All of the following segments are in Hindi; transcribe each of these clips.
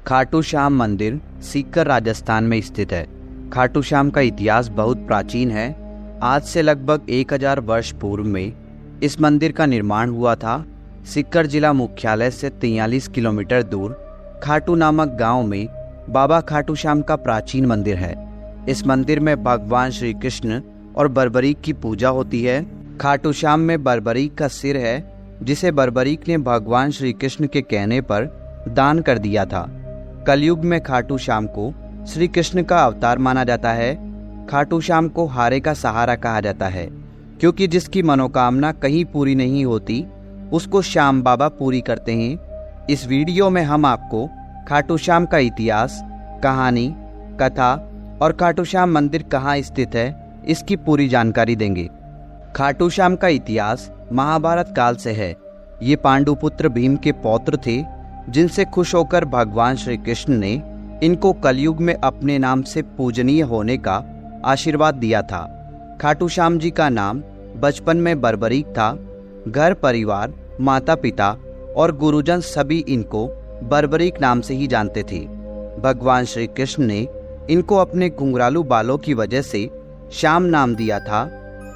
खाटू श्याम मंदिर सीकर राजस्थान में स्थित है। खाटू श्याम का इतिहास बहुत प्राचीन है। आज से लगभग 1000 वर्ष पूर्व में इस मंदिर का निर्माण हुआ था। सीकर जिला मुख्यालय से 43 किलोमीटर दूर खाटू नामक गांव में बाबा खाटू श्याम का प्राचीन मंदिर है। इस मंदिर में भगवान श्री कृष्ण और बर्बरीक की पूजा होती है। खाटू श्याम में बर्बरीक का सिर है, जिसे बर्बरीक ने भगवान श्री कृष्ण के कहने पर दान कर दिया था। कलयुग में खाटू श्याम को श्री कृष्ण का अवतार माना जाता है। खाटू श्याम को हारे का सहारा कहा जाता है, क्योंकि जिसकी मनोकामना कहीं पूरी नहीं होती उसको श्याम बाबा पूरी करते हैं। इस वीडियो में हम आपको खाटू श्याम का इतिहास, कहानी, कथा और खाटू श्याम मंदिर कहाँ स्थित है इसकी पूरी जानकारी देंगे। खाटू श्याम का इतिहास महाभारत काल से है। ये पांडुपुत्र भीम के पौत्र थे, जिनसे खुश होकर भगवान श्री कृष्ण ने इनको कलयुग में अपने नाम से पूजनीय होने का आशीर्वाद दिया था। खाटू श्याम जी का नाम बचपन में बर्बरीक था। घर परिवार, माता पिता और गुरुजन सभी इनको बर्बरीक नाम से ही जानते थे। भगवान श्री कृष्ण ने इनको अपने घुंघरालू बालों की वजह से श्याम नाम दिया था।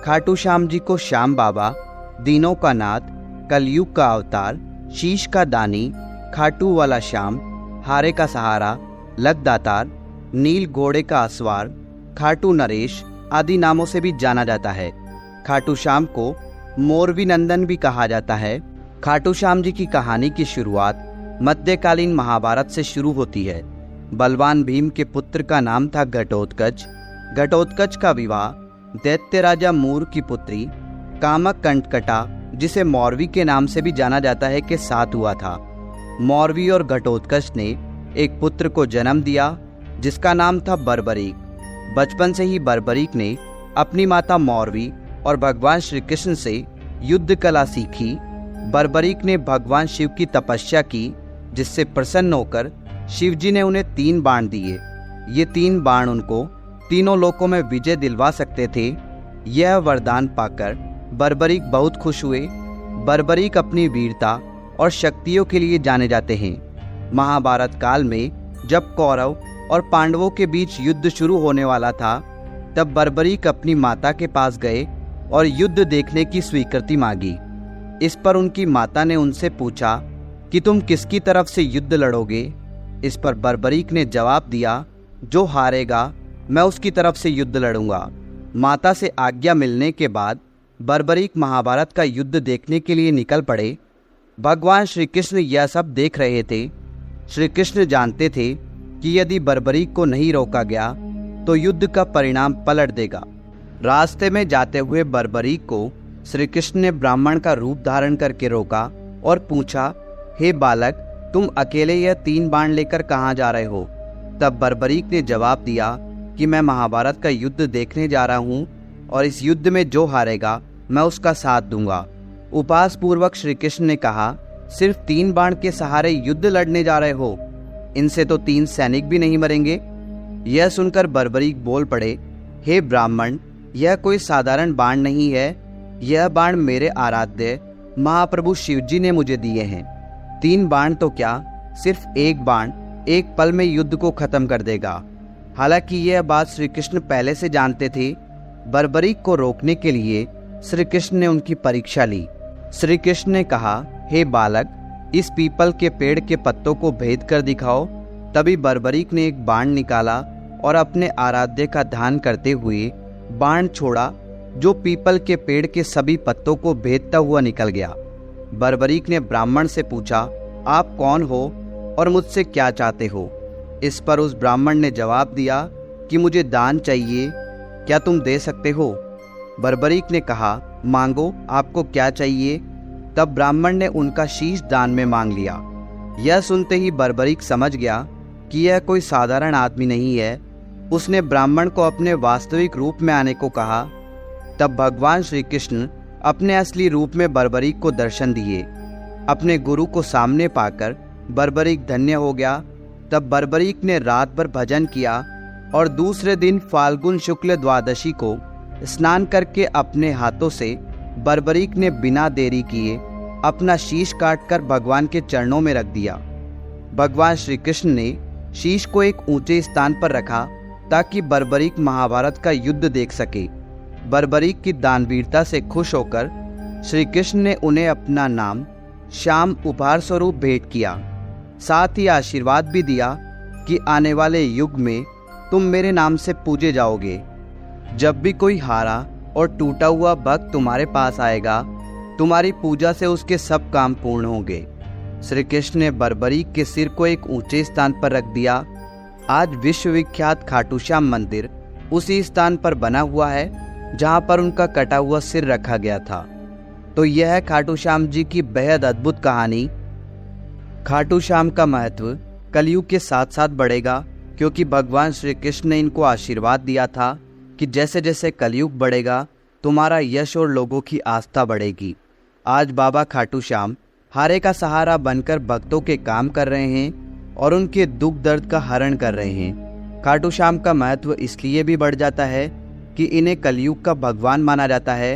खाटू श्याम जी को श्याम बाबा, दीनों का नाथ, कलयुग का अवतार, शीश का दानी, खाटू वाला श्याम, हारे का सहारा, लखदातार, नील घोड़े का असवार, खाटू नरेश आदि नामों से भी जाना जाता है। खाटू श्याम को मोरवी नंदन भी कहा जाता है। खाटू श्याम जी की कहानी की शुरुआत मध्यकालीन महाभारत से शुरू होती है। बलवान भीम के पुत्र का नाम था घटोत्कच। घटोत्कच का विवाह दैत्य राजा मूर की पुत्री कामक कंटकटा, जिसे मौरवी के नाम से भी जाना जाता है, के साथ हुआ था। मौरवी और घटोत्कच ने एक पुत्र को जन्म दिया, जिसका नाम था बर्बरीक। बचपन से ही बर्बरीक ने अपनी माता मौरवी और भगवान श्री कृष्ण से युद्ध कला सीखी। बर्बरीक ने भगवान शिव की तपस्या की, जिससे प्रसन्न होकर शिव जी ने उन्हें 3 बाण दिए। ये 3 बाण उनको तीनों लोकों में विजय दिलवा सकते थे। यह वरदान पाकर बर्बरीक बहुत खुश हुए। बर्बरीक अपनी वीरता और शक्तियों के लिए जाने जाते हैं। महाभारत काल में जब कौरव और पांडवों के बीच युद्ध शुरू होने वाला था, तब बर्बरीक अपनी माता के पास गए और युद्ध देखने की स्वीकृति मांगी। इस पर उनकी माता ने उनसे पूछा कि तुम किसकी तरफ से युद्ध लड़ोगे। इस पर बर्बरीक ने जवाब दिया, जो हारेगा मैं उसकी तरफ से युद्ध लड़ूंगा। माता से आज्ञा मिलने के बाद बर्बरीक महाभारत का युद्ध देखने के लिए निकल पड़े। भगवान श्री कृष्ण यह सब देख रहे थे। श्री कृष्ण जानते थे कि यदि बर्बरीक को नहीं रोका गया तो युद्ध का परिणाम पलट देगा। रास्ते में जाते हुए बर्बरीक को श्री कृष्ण ने ब्राह्मण का रूप धारण करके रोका और पूछा, हे बालक, तुम अकेले यह 3 बाण लेकर कहाँ जा रहे हो? तब बर्बरीक ने जवाब दिया कि मैं महाभारत का युद्ध देखने जा रहा हूँ और इस युद्ध में जो हारेगा मैं उसका साथ दूंगा। उपहास पूर्वक श्री कृष्ण ने कहा, सिर्फ 3 बाण के सहारे युद्ध लड़ने जा रहे हो? इनसे तो 3 सैनिक भी नहीं मरेंगे। यह सुनकर बर्बरीक बोल पड़े, हे ब्राह्मण, यह कोई साधारण बाण नहीं है। यह बाण मेरे आराध्य महाप्रभु शिवजी ने मुझे दिए हैं। 3 बाण तो क्या, सिर्फ एक बाण एक पल में युद्ध को खत्म कर देगा। हालांकि यह बात श्री कृष्ण पहले से जानते थे। बर्बरीक को रोकने के लिए श्री कृष्ण ने उनकी परीक्षा ली। श्री कृष्ण ने कहा, हे बालक, इस पीपल के पेड़ के पत्तों को भेद कर दिखाओ। तभी बर्बरीक ने एक बाण निकाला और अपने आराध्य का ध्यान करते हुए बाण छोड़ा, जो पीपल के पेड़ के सभी पत्तों को भेदता हुआ निकल गया। बर्बरीक ने ब्राह्मण से पूछा, आप कौन हो और मुझसे क्या चाहते हो? इस पर उस ब्राह्मण ने जवाब दिया कि मुझे दान चाहिए, क्या तुम दे सकते हो? बर्बरीक ने कहा, मांगो, आपको क्या चाहिए? तब ब्राह्मण ने उनका शीश दान में मांग लिया। यह सुनते ही बर्बरीक समझ गया कि यह कोई साधारण आदमी नहीं है। उसने ब्राह्मण को अपने वास्तविक रूप में आने को कहा। तब भगवान श्री कृष्ण अपने असली रूप में बर्बरीक को दर्शन दिए। अपने गुरु को सामने पाकर बर्बरीक धन्य हो गया। तब बर्बरीक ने रात भर भजन किया और दूसरे दिन फाल्गुन शुक्ल द्वादशी को स्नान करके अपने हाथों से बर्बरीक ने बिना देरी किए अपना शीश काटकर भगवान के चरणों में रख दिया। भगवान श्री कृष्ण ने शीश को एक ऊंचे स्थान पर रखा ताकि बर्बरीक महाभारत का युद्ध देख सके। बर्बरीक की दानवीरता से खुश होकर श्री कृष्ण ने उन्हें अपना नाम श्याम उपहार स्वरूप भेंट किया। साथ ही आशीर्वाद भी दिया कि आने वाले युग में तुम मेरे नाम से पूजे जाओगे। जब भी कोई हारा और टूटा हुआ भक्त तुम्हारे पास आएगा, तुम्हारी पूजा से उसके सब काम पूर्ण होंगे। श्री कृष्ण ने बर्बरीक के सिर को एक ऊंचे स्थान पर रख दिया। आज विश्वविख्यात खाटू श्याम मंदिर उसी स्थान पर बना हुआ है जहां पर उनका कटा हुआ सिर रखा गया था। तो यह है खाटू श्याम जी की बेहद अद्भुत कहानी। खाटू श्याम का महत्व कलयुग के साथ साथ बढ़ेगा, क्योंकि भगवान श्री कृष्ण ने इनको आशीर्वाद दिया था कि जैसे जैसे कलयुग बढ़ेगा तुम्हारा यश और लोगों की आस्था बढ़ेगी। आज बाबा खाटू श्याम हारे का सहारा बनकर भक्तों के काम कर रहे हैं और उनके दुख दर्द का हरण कर रहे हैं। खाटू श्याम का महत्व इसलिए भी बढ़ जाता है कि इन्हें कलयुग का भगवान माना जाता है।